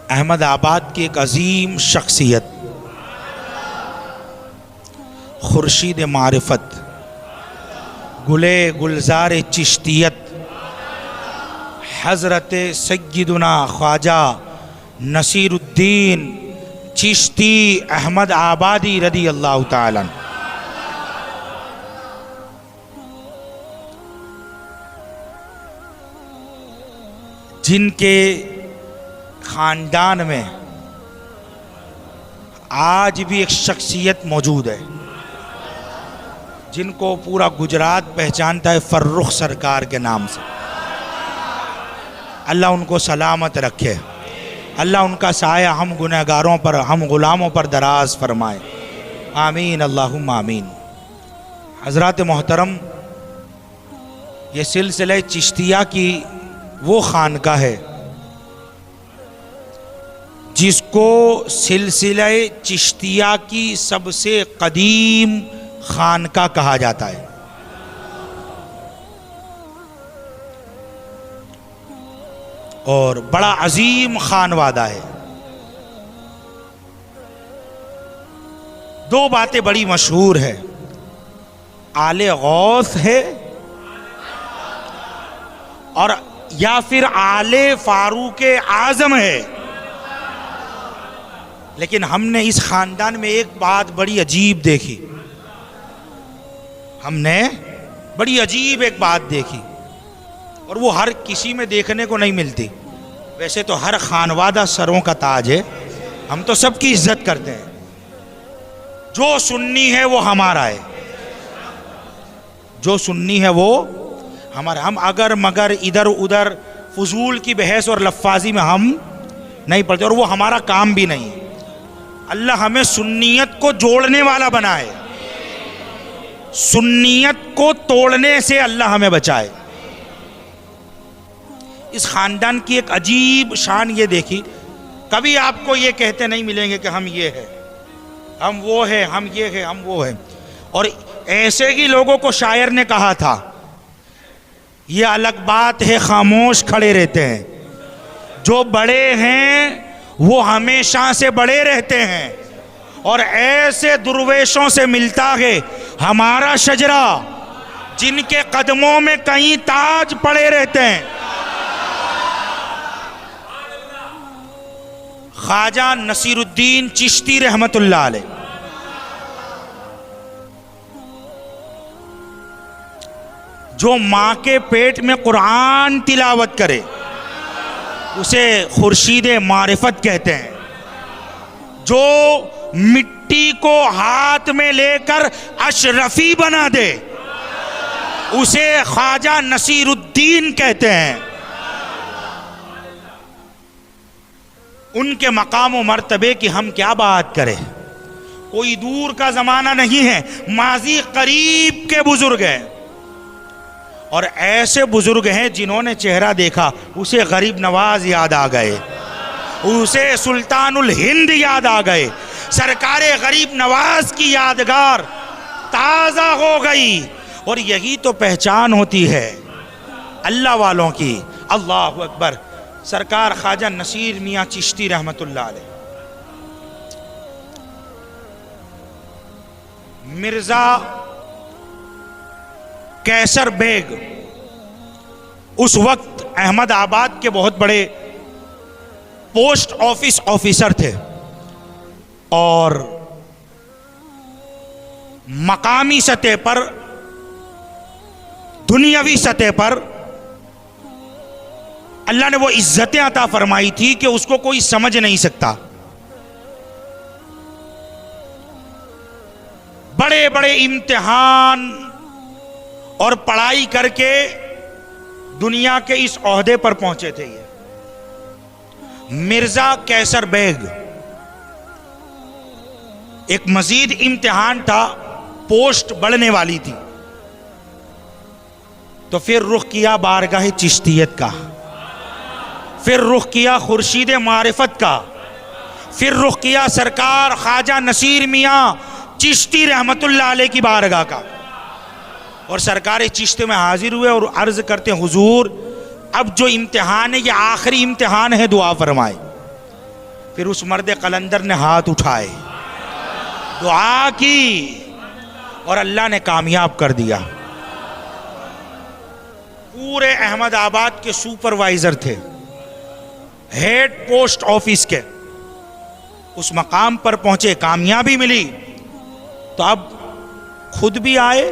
अहमदाबाद की एक अजीम शख्सियत, खुर्शीद मारिफत, गुले गुलजार चिश्तियत, हज़रत सय्यदुना ख्वाजा नसीरुद्दीन चिश्ती अहमद आबादी रदी अल्लाह ताला अन्हु। जिनके ख़ानदान में आज भी एक शख्सियत मौजूद है जिनको पूरा गुजरात पहचानता है, फर्रुख सरकार के नाम से। अल्लाह उनको सलामत रखे, अल्लाह उनका साया हम गुनहगारों पर, हम ग़ुलामों पर दराज फरमाए, आमीन अल्लाहुम्मा आमीन। हज़रात मोहतरम, ये सिलसिला चिश्तिया की वो खानका है जिसको सिलसिला चिश्तिया की सबसे कदीम खानका कहा जाता है। और बड़ा अजीम खानवादा है। दो बातें बड़ी मशहूर है, आले गौस है और या फिर आले फारूक आजम है। लेकिन हमने इस खानदान में एक बात बड़ी अजीब देखी, हमने बड़ी अजीब एक बात देखी और वो हर किसी में देखने को नहीं मिलती। वैसे तो हर खानवादा सरों का ताज है, हम तो सबकी इज्जत करते हैं। जो सुन्नी है वो हमारा है, जो सुन्नी है वो हमारा। हम अगर मगर इधर उधर फजूल की बहस और लफ्फाजी में हम नहीं पड़ते और वो हमारा काम भी नहीं। अल्लाह हमें सुन्नियत को जोड़ने वाला बनाए, सुन्नियत को तोड़ने से अल्लाह हमें बचाए। इस खानदान की एक अजीब शान ये देखी, कभी आपको ये कहते नहीं मिलेंगे कि हम ये है, हम वो है, हम ये है, हम वो है। और ऐसे ही लोगों को शायर ने कहा था, ये अलग बात है खामोश खड़े रहते हैं, जो बड़े हैं वो हमेशा से बड़े रहते हैं, और ऐसे दुर्वेशों से मिलता है हमारा शजरा जिनके कदमों में कई ताज पड़े रहते हैं। ख्वाजा नसीरुद्दीन चिश्ती रहमतुल्लाह अलैह, जो माँ के पेट में कुरान तिलावत करे उसे खुर्शीद मारिफत कहते हैं। जो मिट्टी को हाथ में लेकर अशरफी बना दे उसे ख्वाजा नसीरुद्दीन कहते हैं। उनके मकाम व मर्तबे की हम क्या बात करें, कोई दूर का ज़माना नहीं है, माजी करीब के बुजुर्ग हैं। और ऐसे बुजुर्ग हैं जिन्होंने चेहरा देखा उसे गरीब नवाज याद आ गए, उसे सुल्तानुल हिंद याद आ गए, सरकारे गरीब नवाज की यादगार ताज़ा हो गई। और यही तो पहचान होती है अल्लाह वालों की। अल्लाहु अकबर। सरकार ख्वाजा नसीर मियाँ चिश्ती रहमतुल्लाह अलैह, मिर्ज़ा कैसर बेग उस वक्त अहमदाबाद के बहुत बड़े पोस्ट ऑफिस ऑफिसर थे और मकामी सतह पर, दुनियावी सतह पर अल्लाह ने वो इज्जतें अता फरमाई थी कि उसको कोई समझ नहीं सकता। बड़े बड़े इम्तिहान और पढ़ाई करके दुनिया के इस ओहदे पर पहुंचे थे ये। मिर्जा कैसर बेग, एक मजीद इम्तिहान था, पोस्ट बढ़ने वाली थी, तो फिर रुख किया बारगाह चिश्तियत का, फिर रुख किया खुर्शीद मारिफत का, फिर रुख किया सरकार ख्वाजा नसीर मियाँ चिश्ती रहमतुल्लाह अलैह की बारगाह का। और सरकार चिश्ती में हाजिर हुए और अर्ज करते हुजूर अब जो इम्तिहान है ये आखिरी इम्तिहान है, दुआ फरमाए। फिर उस मर्द कलंदर ने हाथ उठाए, दुआ की और अल्लाह ने कामयाब कर दिया। पूरे अहमदाबाद के सुपरवाइजर थे, हेड पोस्ट ऑफिस के, उस मकाम पर पहुंचे, कामयाबी मिली। तो अब खुद भी आए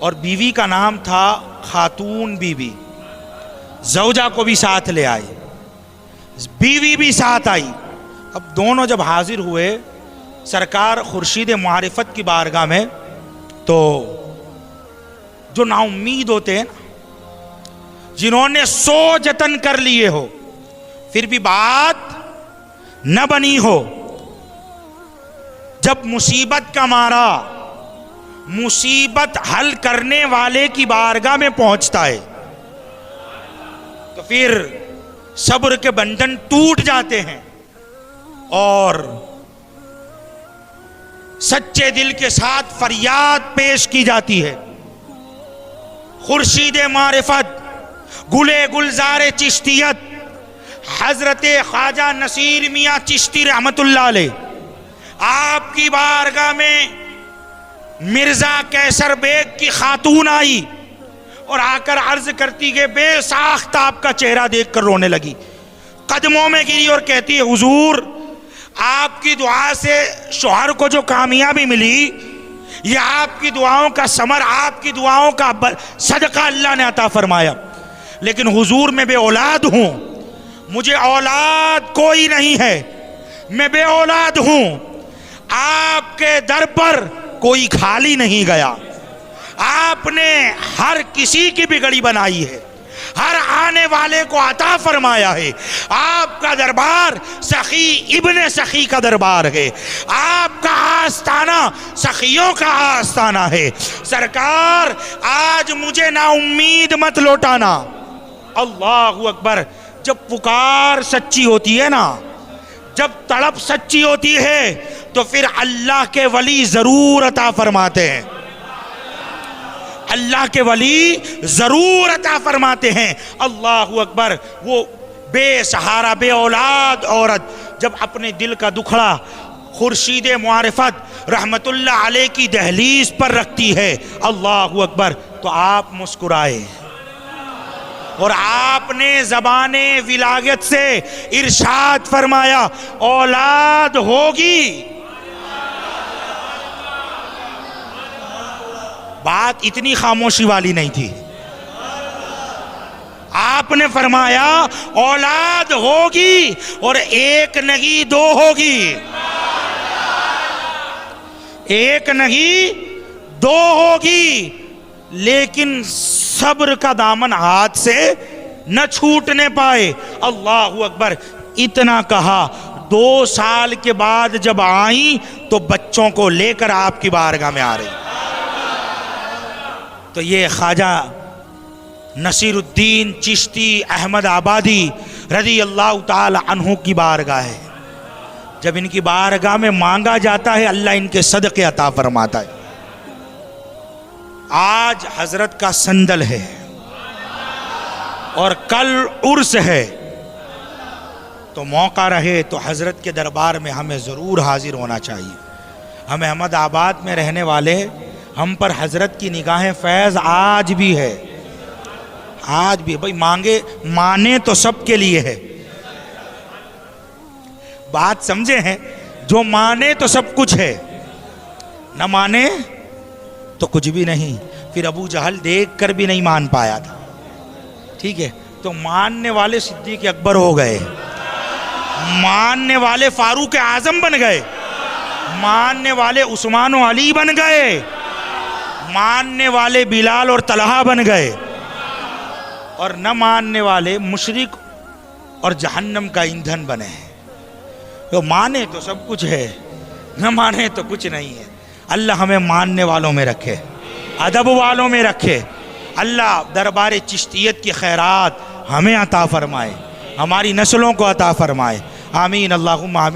और बीवी का नाम था खातून बीवी, जौजा को भी साथ ले आए, बीवी भी साथ आई। अब दोनों जब हाजिर हुए सरकार खुर्शीद मारिफत की बारगाह में, तो जो नाउम्मीद होते हैं ना, जिन्होंने 100 जतन कर लिए हो फिर भी बात न बनी हो, जब मुसीबत का मारा मुसीबत हल करने वाले की बारगाह में पहुंचता है तो फिर सब्र के बंधन टूट जाते हैं और सच्चे दिल के साथ फरियाद पेश की जाती है। खुर्शीद मारिफत गुले गुलजार चिश्तियत हजरत ख्वाजा नसीर मियाँ चिश्ती रहमतुल्लाह अलैह आपकी बारगाह में मिर्जा कैसर बेग की खातून आई और आकर अर्ज करती कि बेसाख्त आपका चेहरा देखकर रोने लगी, कदमों में गिरी और कहती है हुजूर आपकी दुआ से शौहर को जो कामयाबी मिली, यह आपकी दुआओं का समर, आपकी दुआओं का सदका अल्लाह ने अता फरमाया। लेकिन हुजूर मैं बे औलाद हूं, मुझे औलाद कोई नहीं है, मैं बे औलाद हूं, आपके दर पर कोई खाली नहीं गया, आपने हर किसी की बिगड़ी बनाई है, हर आने वाले को अता फरमाया है। आपका दरबार सखी इब्ने सखी का दरबार है, आपका आस्ताना सखियों का आस्ताना है। सरकार आज मुझे ना उम्मीद मत लौटाना। अल्लाहु अकबर। जब पुकार सच्ची होती है ना, जब तड़प सच्ची होती है तो फिर अल्लाह के वली जरूर अता फरमाते हैं, अल्लाह के वली जरूर अता फरमाते हैं। अल्लाहु अकबर। वो बेसहारा बे औलाद औरत जब अपने दिल का दुखड़ा खुर्शीद मारिफत रहमतुल्लाह अलैह की दहलीज पर रखती है, अल्लाहु अकबर, तो आप मुस्कुराए और आपने ज़बाने विलायत से इरशाद फरमाया औलाद होगी। बात इतनी खामोशी वाली नहीं थी, आपने फरमाया औलाद होगी और एक नहीं दो होगी, एक नहीं दो होगी, लेकिन सब्र का दामन हाथ से न छूटने पाए। अल्लाहु अकबर। इतना कहा, 2 साल के बाद जब आई तो बच्चों को लेकर आपकी बारगाह में आ रही। तो ये ख्वाजा नसीरुद्दीन चिश्ती अहमद आबादी रज़ी अल्लाह ताला अन्हु की बारगाह है। जब इनकी बारगाह में मांगा जाता है अल्लाह इनके सदक़े अता फरमाता है। आज हजरत का संदल है और कल उर्स है, तो मौका रहे तो हजरत के दरबार में हमें ज़रूर हाजिर होना चाहिए। हम अहमदाबाद में रहने वाले, हम पर हजरत की निगाहें फैज़ आज भी है, आज भी। भाई माने तो सबके लिए है, बात समझे हैं? जो माने तो सब कुछ है, न माने तो कुछ भी नहीं। फिर अबू जहल देख कर भी नहीं मान पाया था, ठीक है? तो मानने वाले सिद्दीक़ अकबर हो गए, मानने वाले फारूक आजम बन गए, मानने वाले उस्मान और अली बन गए, मानने वाले बिलाल और तलहा बन गए, और न मानने वाले मुशरिक और जहन्नम का ईंधन बने। तो माने तो सब कुछ है, न माने तो कुछ नहीं है। अल्लाह हमें मानने वालों में रखे, अदब वालों में रखे। अल्लाह दरबार चिश्तियत की खैरात हमें अता फरमाए, हमारी नस्लों को अता फरमाए। आमीन अल्लाहुम्मा आमीन।